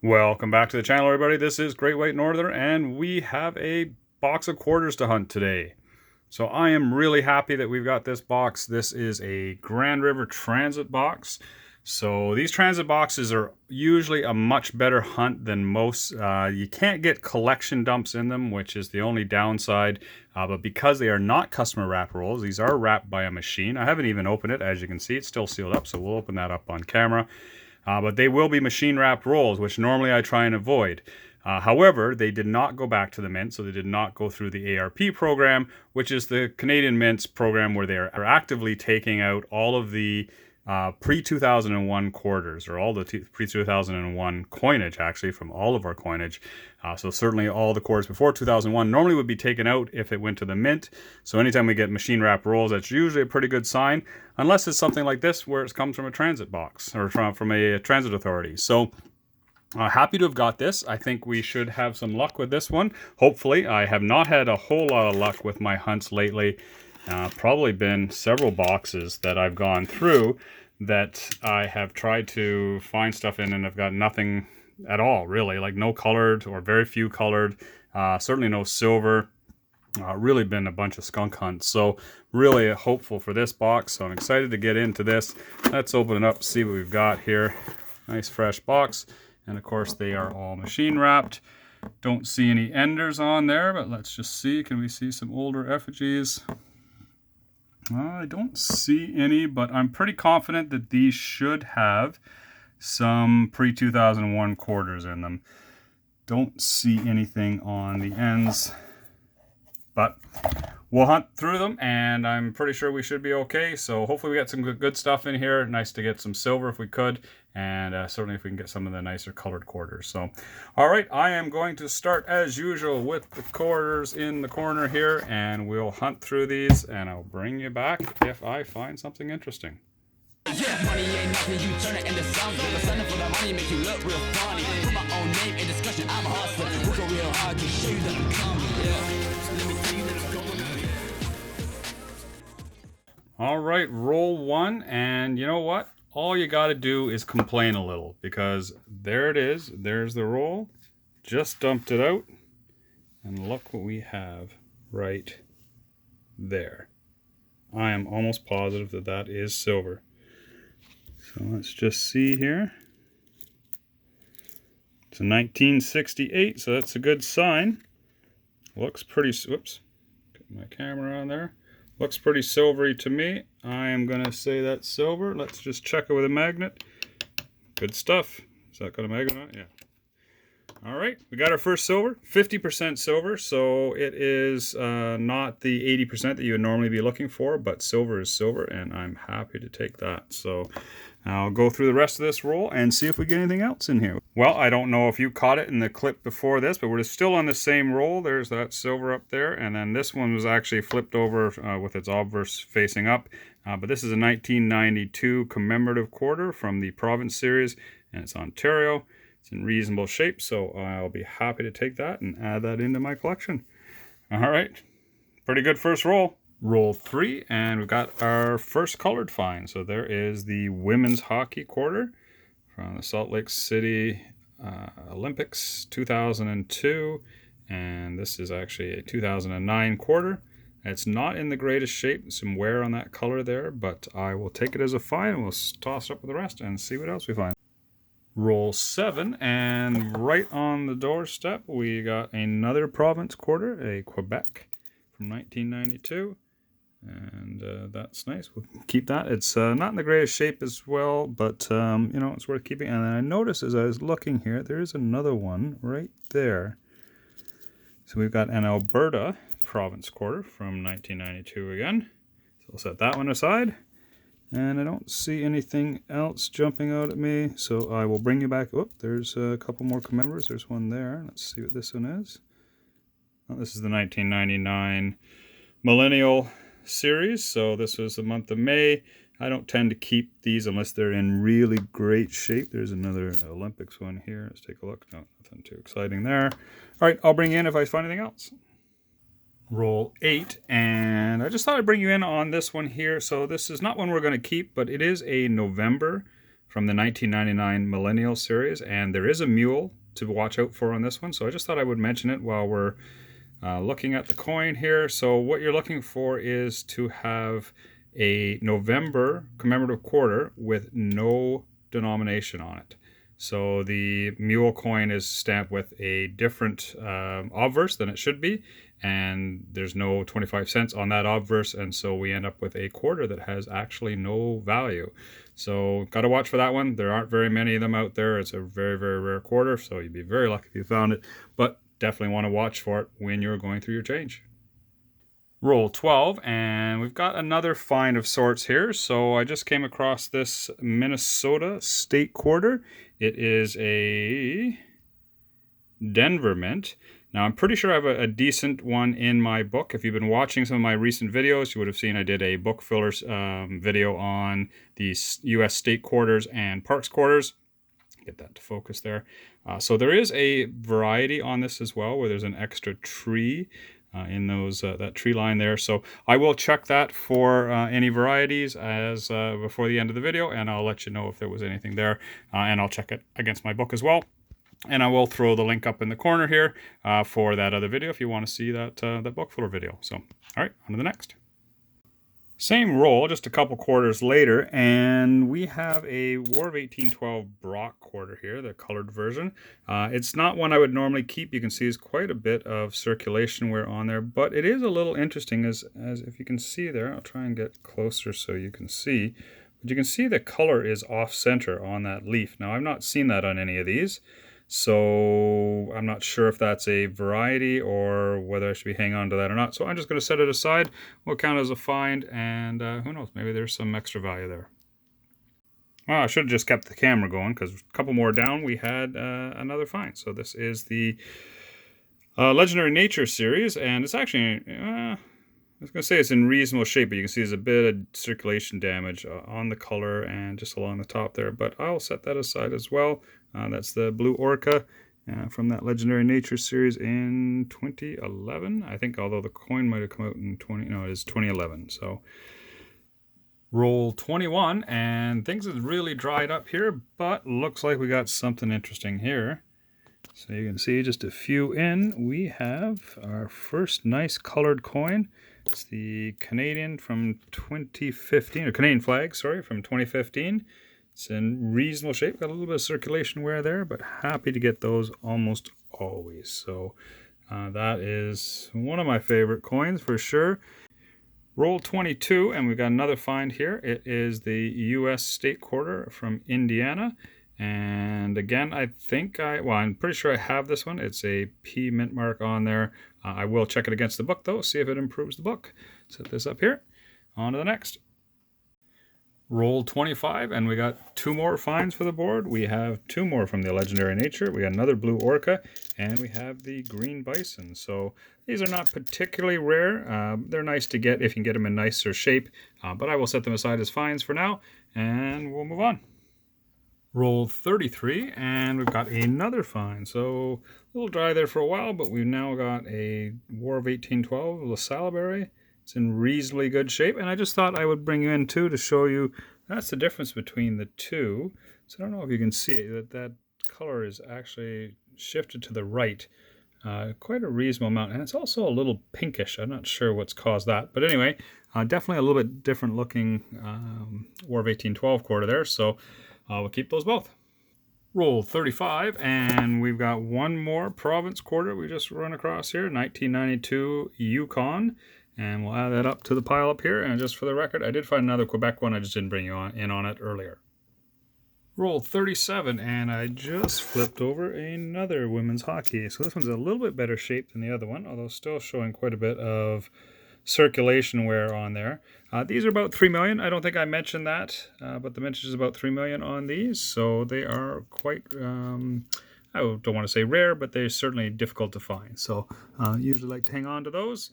Welcome back to the channel, everybody. This is Great White Norther, and we have a box of quarters to hunt today. So I am really happy that we've got this box. This is a Grand River transit box. So these transit boxes are usually a much better hunt than most. You can't get collection dumps in them, which is the only downside. But because they are not customer wrap rolls, these are wrapped by a machine. I haven't even opened it. As you can see, it's still sealed up, so we'll open that up on camera. But they will be machine wrapped rolls, which normally I try and avoid. However, they did not go back to the Mint, so they did not go through the ARP program, which is the Canadian Mint's program where they are actively taking out all of the pre-2001 quarters, or all the pre-2001 coinage, actually, from all of our coinage. So certainly all the quarters before 2001 normally would be taken out if it went to the Mint. So anytime we get machine wrap rolls, that's usually a pretty good sign, unless it's something like this where it comes from a transit box, or from a transit authority. So happy to have got this. I think we should have some luck with this one. Hopefully. I have not had a whole lot of luck with my hunts lately. Probably been several boxes that I've gone through that I have tried to find stuff in, and I've got nothing at all, really. Like no colored, or very few colored. Certainly no silver. Really been a bunch of skunk hunts. So really hopeful for this box. So I'm excited to get into this. Let's open it up, see what we've got here. Nice fresh box. And of course they are all machine wrapped. Don't see any enders on there, but let's just see. Can we see some older effigies? I don't see any, but I'm pretty confident that these should have some pre-2001 quarters in them. Don't see anything on the ends, but we'll hunt through them, and I'm pretty sure we should be okay. So hopefully we get some good stuff in here. Nice to get some silver if we could, and certainly if we can get some of the nicer colored quarters. So, all right, I am going to start as usual with the quarters in the corner here, and we'll hunt through these, and I'll bring you back if I find something interesting. Yeah, money ain't nothing, you turn it into something. The center for the money make you look real funny. Put my own name in discussion, I'm a hustler. Work real hard to show you that I'm coming. Yeah, so let me tell you that it's going. All right, roll one, and you know what? All you got to do is complain a little, because there it is. There's the roll. Just dumped it out, and look what we have right there. I am almost positive that that is silver. So let's just see here. It's a 1968, so that's a good sign. Looks pretty, whoops, get my camera on there. Looks pretty silvery to me. I am going to say that's silver. Let's just check it with a magnet. Good stuff. Is that got a magnet on it? Yeah. All right, we got our first silver, 50% silver. So it is not the 80% that you would normally be looking for, but silver is silver, and I'm happy to take that. So I'll go through the rest of this roll and see if we get anything else in here. Well, I don't know if you caught it in the clip before this, but we're still on the same roll. There's that silver up there, and then this one was actually flipped over with its obverse facing up. But this is a 1992 Commemorative Quarter from the Province series, and it's Ontario. It's in reasonable shape, so I'll be happy to take that and add that into my collection. All right, pretty good first roll. Roll 3, and we've got our first colored find. So there is the women's hockey quarter from the Salt Lake City Olympics 2002, and this is actually a 2009 quarter. It's not in the greatest shape, some wear on that color there, but I will take it as a find, and we'll toss it up with the rest and see what else we find. Roll 7, and right on the doorstep we got another province quarter, a Quebec from 1992. And that's nice. We'll keep that. It's not in the greatest shape as well, but you know, it's worth keeping. And then I noticed as I was looking here, there is another one right there. So we've got an Alberta province quarter from 1992 again. So we'll set that one aside. And I don't see anything else jumping out at me, so I will bring you back. Oh, there's a couple more commemoratives. There's one there. Let's see what this one is. Oh, this is the 1999 Millennial series, so this was the month of May. I don't tend to keep these unless they're in really great shape. There's another Olympics one here. Let's take a look. No, nothing too exciting there. All right, I'll bring you in if I find anything else. Roll 8, and I just thought I'd bring you in on this one here. So this is not one we're going to keep, but it is a November from the 1999 Millennial series, and there is a mule to watch out for on this one, so I just thought I would mention it while we're looking at the coin here. So what you're looking for is to have a November commemorative quarter with no denomination on it. So the mule coin is stamped with a different obverse than it should be, and there's no 25 cents on that obverse, and so we end up with a quarter that has actually no value. So got to watch for that one. There aren't very many of them out there. It's a very, very rare quarter, so you'd be very lucky if you found it, but definitely want to watch for it when you're going through your change. Roll 12, and we've got another find of sorts here. So I just came across this Minnesota state quarter. It is a Denver mint. Now I'm pretty sure I have a decent one in my book. If you've been watching some of my recent videos, you would have seen I did a book fillers video on the US state quarters and parks quarters. Get that to focus there. So there is a variety on this as well, where there's an extra tree in those that tree line there. So I will check that for any varieties as before the end of the video, and I'll let you know if there was anything there, and I'll check it against my book as well. And I will throw the link up in the corner here for that other video if you want to see that that book filler video. So all right, on to the next. Same roll, just a couple quarters later, and we have a War of 1812 Brock quarter here, the colored version. It's not one I would normally keep. You can see there's quite a bit of circulation wear on there, but it is a little interesting as if you can see there. I'll try and get closer so you can see. But you can see the color is off center on that leaf. Now, I've not seen that on any of these, so I'm not sure if that's a variety or whether I should be hanging on to that or not. So I'm just going to set it aside. We'll count it as a find, and who knows, maybe there's some extra value there. Well, I should have just kept the camera going, because a couple more down we had another find. So this is the Legendary Nature series, and it's actually, I was going to say it's in reasonable shape, but you can see there's a bit of circulation damage on the color and just along the top there. But I'll set that aside as well. That's the Blue Orca from that Legendary Nature series in 2011, I think, although the coin might have come out in it is 2011. So roll 21, and things have really dried up here, but looks like we got something interesting here. So you can see just a few in, we have our first nice colored coin. It's the Canadian from 2015, or Canadian flag, sorry, from 2015. It's in reasonable shape, got a little bit of circulation wear there, but happy to get those almost always. So that is one of my favorite coins for sure. Roll 22, and we've got another find here. It is the US state quarter from Indiana. And again, I'm pretty sure I have this one. It's a P mint mark on there. I will check it against the book though, see if it improves the book. Set this up here. On to the next. Roll 25, and we got two more finds for the board. We have two more from the Legendary Nature. We got another Blue Orca, and we have the Green Bison. So these are not particularly rare. They're nice to get if you can get them in nicer shape, but I will set them aside as finds for now, and we'll move on. Roll 33, and we've got another find. So a little dry there for a while, but we've now got a War of 1812 LaSalle berry. It's in reasonably good shape, and I just thought I would bring you in too to show you that's the difference between the two. So I don't know if you can see that color is actually shifted to the right quite a reasonable amount, and it's also a little pinkish. I'm not sure what's caused that, but anyway, definitely a little bit different looking War of 1812 quarter there, so we'll keep those both. Roll 35, and we've got one more province quarter we just run across here, 1992 Yukon. And we'll add that up to the pile up here. And just for the record, I did find another Quebec one. I just didn't bring you in on it earlier. Roll 37, and I just flipped over another women's hockey. So this one's a little bit better shape than the other one, although still showing quite a bit of circulation wear on there. These are about 3 million. I don't think I mentioned that, but the mintage is about 3 million on these. So they are quite, I don't want to say rare, but they're certainly difficult to find. So usually like to hang on to those.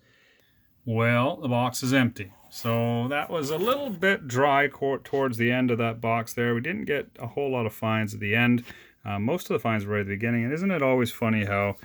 Well, the box is empty. So that was a little bit dry towards the end of that box there. We didn't get a whole lot of finds at the end. Most of the finds were right at the beginning. And isn't it always funny how,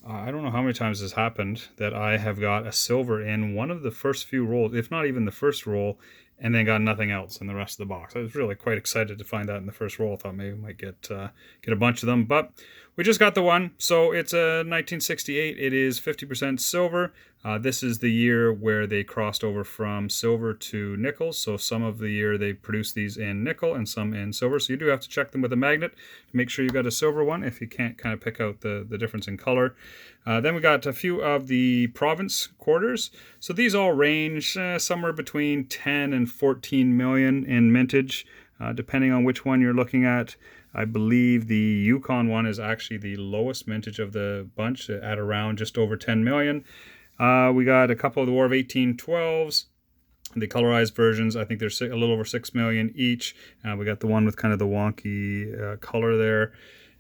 I don't know how many times this happened, that I have got a silver in one of the first few rolls, if not even the first roll, and then got nothing else in the rest of the box. I was really quite excited to find that in the first roll. I thought maybe we might get a bunch of them, but we just got the one. So it's a 1968. It is 50% silver. This is the year where they crossed over from silver to nickel. So some of the year they produced these in nickel and some in silver. So you do have to check them with a magnet to make sure you got a silver one if you can't kind of pick out the difference in color. Then we got a few of the province quarters. So these all range somewhere between 10 and 14 million in mintage, depending on which one you're looking at. I believe the Yukon one is actually the lowest mintage of the bunch at around just over 10 million. We got a couple of the War of 1812s. The colorized versions, I think they're a little over 6 million each. We got the one with kind of the wonky color there.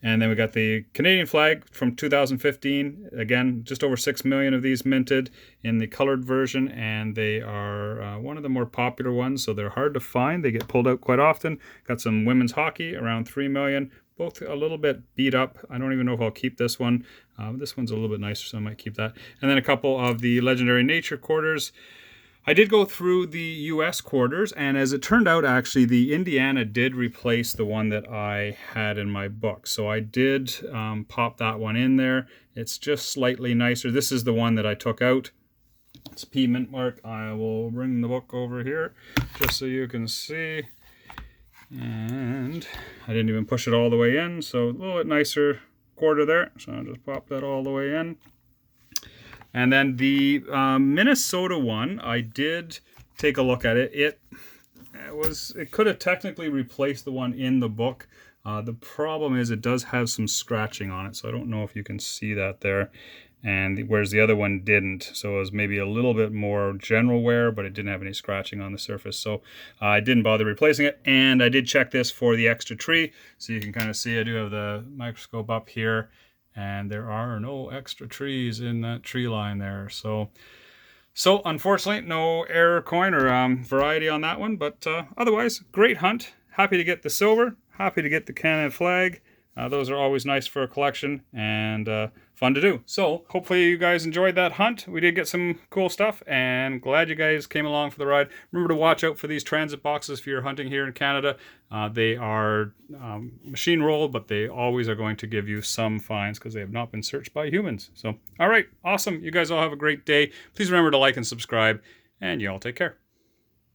And then we got the Canadian flag from 2015. Again, just over 6 million of these minted in the colored version, and they are one of the more popular ones, so they're hard to find. They get pulled out quite often. Got some women's hockey, around 3 million. Both a little bit beat up. I don't even know if I'll keep this one. This one's a little bit nicer, so I might keep that. And then a couple of the Legendary Nature quarters. I did go through the US quarters, and as it turned out, actually, the Indiana did replace the one that I had in my book. So I did pop that one in there. It's just slightly nicer. This is the one that I took out. It's P mint mark. I will bring the book over here just so you can see. And I didn't even push it all the way in, so a little bit nicer quarter there. So I'll just pop that all the way in. And then the Minnesota one, I did take a look at it. It could have technically replaced the one in the book. The problem is it does have some scratching on it, so I don't know if you can see that there. And whereas the other one didn't, so it was maybe a little bit more general wear, but it didn't have any scratching on the surface. So I didn't bother replacing it. And I did check this for the extra tree, so you can kind of see I do have the microscope up here. And there are no extra trees in that tree line there. So unfortunately, no error coin or variety on that one. But otherwise, great hunt. Happy to get the silver. Happy to get the Canada flag. Those are always nice for a collection and fun to do. So hopefully you guys enjoyed that hunt. We did get some cool stuff and glad you guys came along for the ride. Remember to watch out for these transit boxes if you're hunting here in Canada. They are machine rolled, but they always are going to give you some fines because they have not been searched by humans. So, all right, awesome. You guys all have a great day. Please remember to like and subscribe, and you all take care.